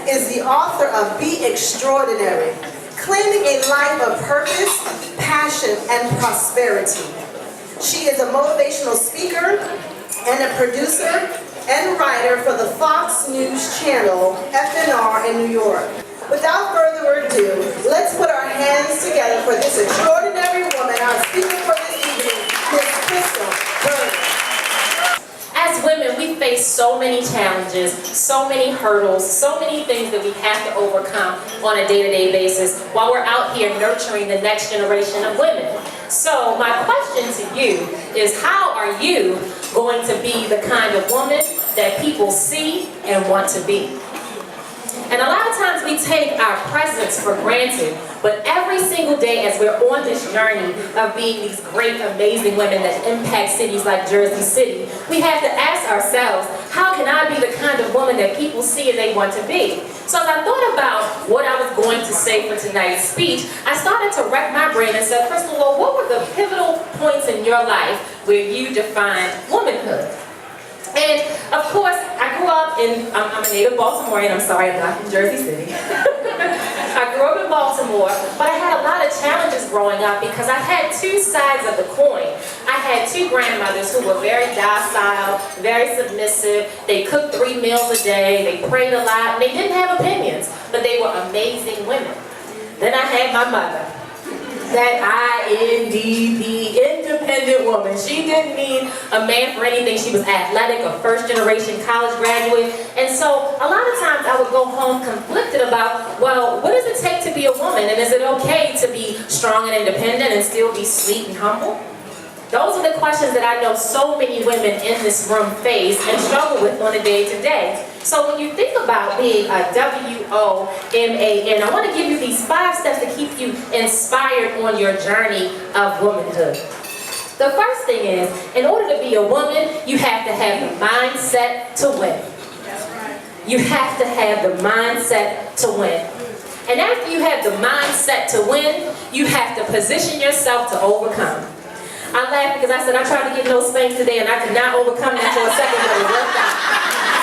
is the author of Be Extraordinary, claiming a life of purpose, passion, and prosperity. She is a motivational speaker and a producer and writer for the Fox News channel FNR in New York. Without further ado, let's put our hands together for this extraordinary woman, our speaker for this evening, Ms. Berger. As women, we face so many challenges, so many hurdles, so many things that we have to overcome on a day-to-day basis while we're out here nurturing the next generation of women. So my question to you is, how are you going to be the kind of woman that people see and want to be? And a lot of times we take our presence for granted, but every single day as we're on this journey of being these great, amazing women that impact cities like Jersey City, we have to ask ourselves, how can I be the kind of woman that people see and they want to be? So as I thought about what I was going to say for tonight's speech, I started to rack my brain and said, first of all, what were the pivotal points in your life where you defined womanhood? And of course, I grew up in, I'm a native Baltimorean, I'm sorry, I'm not from Jersey City. I grew up in Baltimore, but I had a lot of challenges growing up because I had two sides of the coin. I had two grandmothers who were very docile, very submissive. They cooked 3 meals a day, they prayed a lot, and they didn't have opinions, but they were amazing women. Then I had my mother. That INDP, independent woman. She didn't need a man for anything. She was athletic, a first-generation college graduate. And so a lot of times I would go home conflicted about, well, what does it take to be a woman? And is it okay to be strong and independent and still be sweet and humble? Those are the questions that I know so many women in this room face and struggle with on a day-to-day. So when you think about being a WOMAN, I want to give you these 5 steps to keep you inspired on your journey of womanhood. The first thing is, in order to be a woman, you have to have the mindset to win. You have to have the mindset to win. And after you have the mindset to win, you have to position yourself to overcome. I laugh because I said I tried to get those things today and I could not overcome that for a second, but it worked out.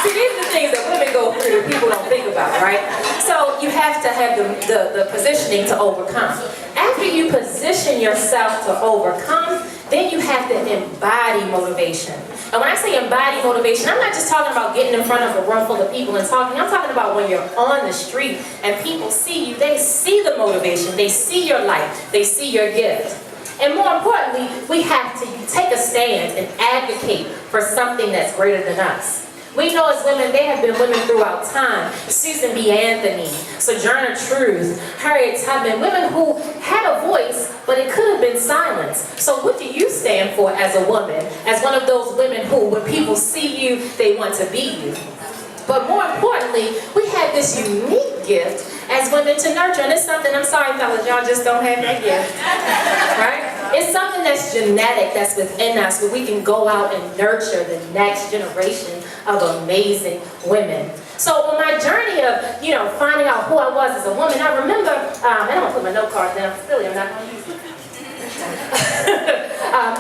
See, these are the things that women go through that people don't think about, right? So you have to have the positioning to overcome. After you position yourself to overcome, then you have to embody motivation. And when I say embody motivation, I'm not just talking about getting in front of a room full of people and talking. I'm talking about when you're on the street and people see you, they see the motivation, they see your light, they see your gift. And more importantly, we have to take a stand and advocate for something that's greater than us. We know as women, there have been women throughout time, Susan B. Anthony, Sojourner Truth, Harriet Tubman, women who had a voice, but it could have been silenced. So what do you stand for as a woman, as one of those women who, when people see you, they want to be you? But more importantly, we have this unique gift as women to nurture. And it's something, I'm sorry fellas, y'all just don't have that gift, right? It's something that's genetic, that's within us, where we can go out and nurture the next generation of amazing women. So on my journey of, finding out who I was as a woman, I remember, I don't want to put my note card down, silly, I'm not going to use it.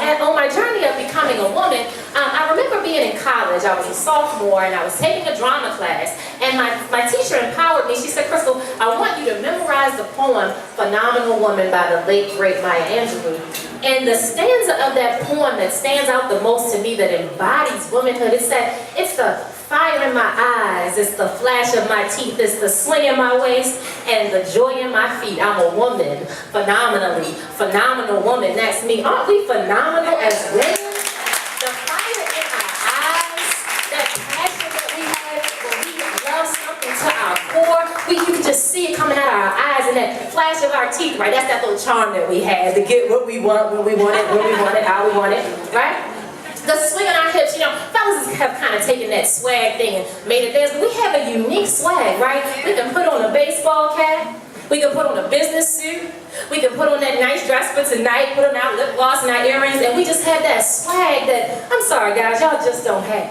And on my journey of becoming a woman, I remember being in college. I was a sophomore and I was taking a drama class, and my teacher empowered me. She said, Crystal, I want you to memorize the poem Phenomenal Woman by the late great Maya Angelou. And the stanza of that poem that stands out the most to me, that embodies womanhood, it said, it's the fire in my eyes, it's the flash of my teeth, it's the swing in my waist, and the joy in my feet. I'm a woman, phenomenal woman. That's me. Aren't we phenomenal as women? The fire in our eyes, that passion that we have when we love something to our core, you can just see it coming out of our eyes, and that flash of our teeth, right? That's that little charm that we have to get what we want, when we want it, how we want it, right? The swing on our hips, fellas have kind of taken that swag thing and made it theirs, but we have a unique swag, right? We can put on a baseball cap, we can put on a business suit, we can put on that nice dress for tonight, put on our lip gloss and our earrings, and we just have that swag that, I'm sorry guys, y'all just don't have.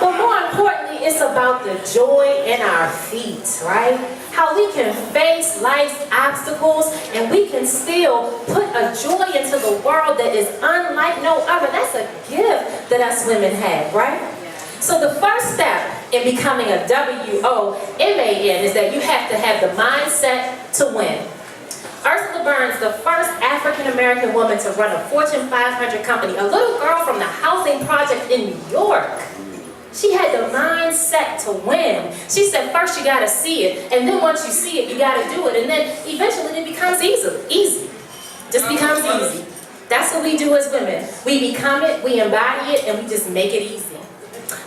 But more importantly, it's about the joy in our feet, right? How we can face life's obstacles and we can still put a joy into the world that is unlike no other. That's a gift that us women have, right? So the first step in becoming a WOMAN is that you have to have the mindset to win. Ursula Burns, the first African-American woman to run a Fortune 500 company, a little girl from the housing project in New York. She had the mindset to win. She said, first you gotta see it, and then once you see it, you gotta do it, and then eventually it becomes easy. Just becomes easy. That's what we do as women. We become it, we embody it, and we just make it easy.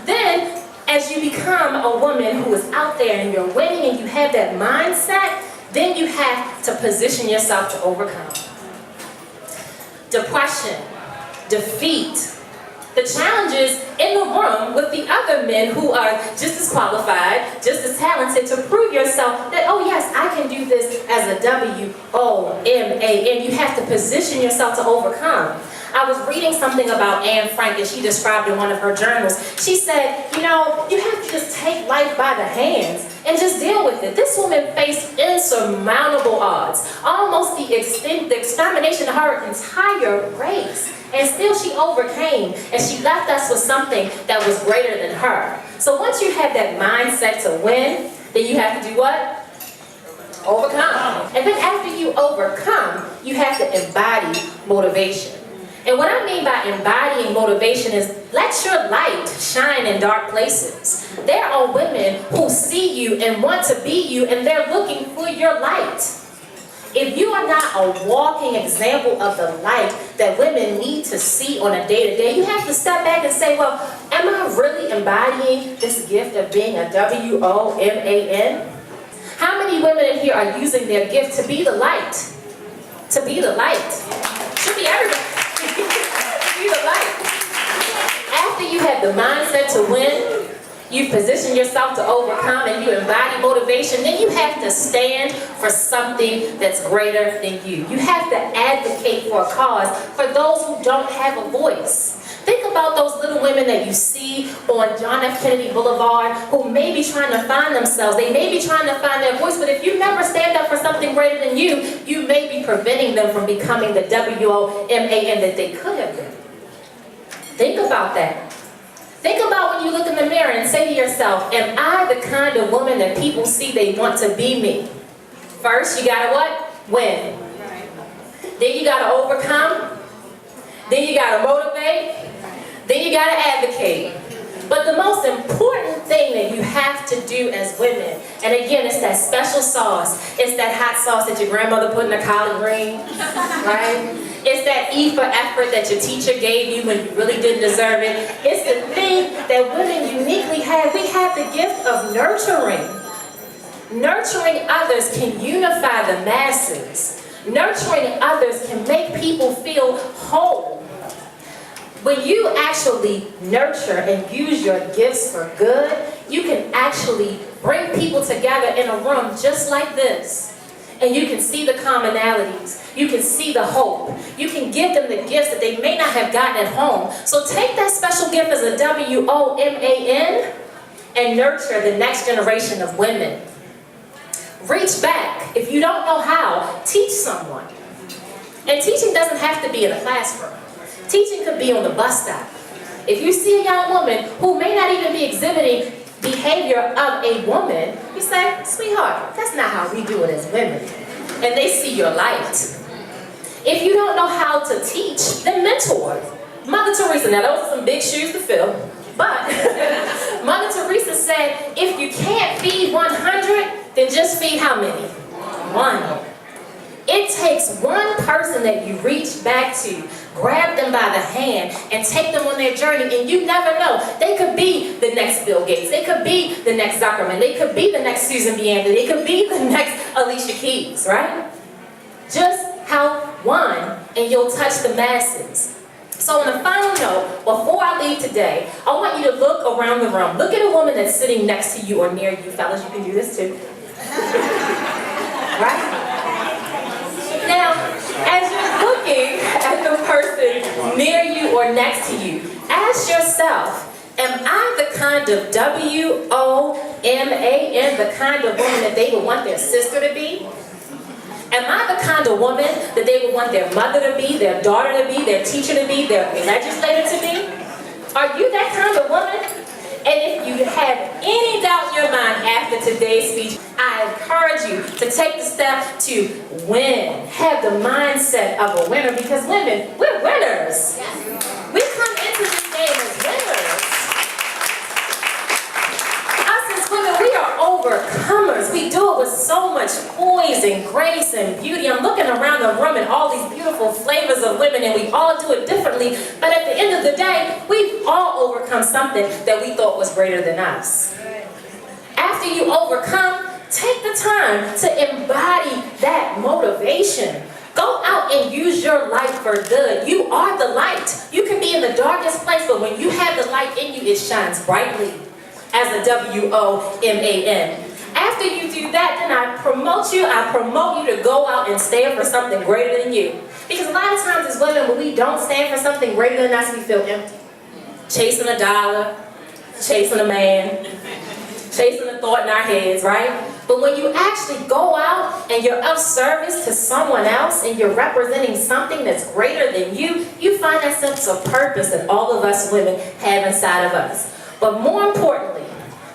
Then, as you become a woman who is out there and you're winning and you have that mindset, then you have to position yourself to overcome depression, defeat, the challenges in the room with the other men who are just as qualified, just as talented to prove yourself that, oh yes, I can do this as a WOMAN. You have to position yourself to overcome. I was reading something about Anne Frank, and she described in one of her journals. She said, you know, you have to just take life by the hands and just deal with it. This woman faced insurmountable odds, almost the extermination of her entire race. And still she overcame, and she left us with something that was greater than her. So once you have that mindset to win, then you have to do what? Overcome. And then after you overcome, you have to embody motivation. And what I mean by embodying motivation is let your light shine in dark places. There are women who see you and want to be you, and they're looking for your light. If you are not a walking example of the light that women need to see on a day-to-day, you have to step back and say, well, am I really embodying this gift of being a WOMAN? How many women in here are using their gift to be the light? To be the light. Should be everybody. Be the light. After you have the mindset to win, you position yourself to overcome, and you embody motivation, then you have to stand for something that's greater than you. You have to advocate for a cause for those who don't have a voice. Think about those little women that you see on John F. Kennedy Boulevard who may be trying to find themselves. They may be trying to find their voice, but if you never stand up for something greater than you, you may be preventing them from becoming the WOMAN that they could have been. Think about that. Think about when you look in the mirror and say to yourself, am I the kind of woman that people see they want to be me? First, you gotta what? Win. Then you gotta overcome. Then you gotta motivate. Then you gotta advocate. But the most important thing that you have to do as women, and again, it's that special sauce. It's that hot sauce that your grandmother put in a collard green, right? It's that E for effort that your teacher gave you when you really didn't deserve it. It's the thing that women uniquely have. We have the gift of nurturing. Nurturing others can unify the masses. Nurturing others can make people feel whole. When you actually nurture and use your gifts for good, you can actually bring people together in a room just like this. And you can see the commonalities. You can see the hope. You can give them the gifts that they may not have gotten at home. So take that special gift as a WOMAN and nurture the next generation of women. Reach back. If you don't know how, teach someone. And teaching doesn't have to be in a classroom. Teaching could be on the bus stop. If you see a young woman who may not even be exhibiting behavior of a woman, you say, sweetheart, that's not how we do it as women. And they see your light. If you don't know how to teach, then mentor. Mother Teresa, now those are some big shoes to fill, but Mother Teresa said, if you can't feed 100, then just feed how many? One. It takes one person that you reach back to, grab them by the hand, and take them on their journey, and you never know. They could be the next Bill Gates. They could be the next Zuckerman. They could be the next Susan B. Anthony. They could be the next Alicia Keys, right? Just help one, and you'll touch the masses. So on a final note, before I leave today, I want you to look around the room. Look at a woman that's sitting next to you or near you. Fellas, you can do this too. Right? Now, as you're looking at the person near you or next to you, ask yourself, am I the kind of WOMAN, the kind of woman that they would want their sister to be? Am I the kind of woman that they would want their mother to be, their daughter to be, their teacher to be, their legislator to be? Are you that kind of woman? And if you have any today's speech, I encourage you to take the step to win. Have the mindset of a winner, because women, we're winners. We come into this game as winners. Us as women, we are overcomers. We do it with so much poise and grace and beauty. I'm looking around the room and all these beautiful flavors of women, and we all do it differently. But at the end of the day, we've all overcome something that we thought was greater than us. After you overcome, take the time to embody that motivation. Go out and use your light for good. You are the light. You can be in the darkest place, but when you have the light in you, it shines brightly as a WOMAN. After you do that, then I promote you to go out and stand for something greater than you. Because a lot of times as women, when we don't stand for something greater than us, we feel empty. Chasing a dollar, chasing a man, chasing a thought in our heads, right? But when you actually go out and you're of service to someone else and you're representing something that's greater than you, you find that sense of purpose that all of us women have inside of us. But more importantly,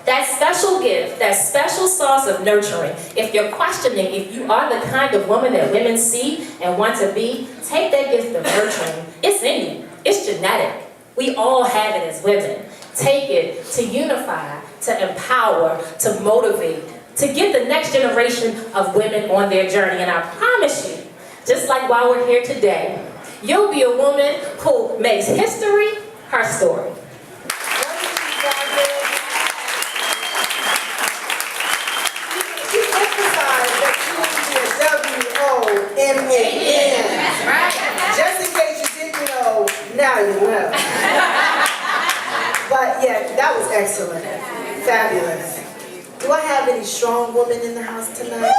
that special gift, that special sauce of nurturing, if you're questioning if you are the kind of woman that women see and want to be, take that gift of nurturing. It's in you. It's genetic. We all have it as women. Take it to unify, to empower, to motivate, to get the next generation of women on their journey. And I promise you, just like while we're here today, you'll be a woman who makes history her story. She emphasized that you need to WOMAN. That's right. Just in case you didn't know, now you know. But yeah, that was excellent. Fabulous. Do I have any strong women in the house tonight?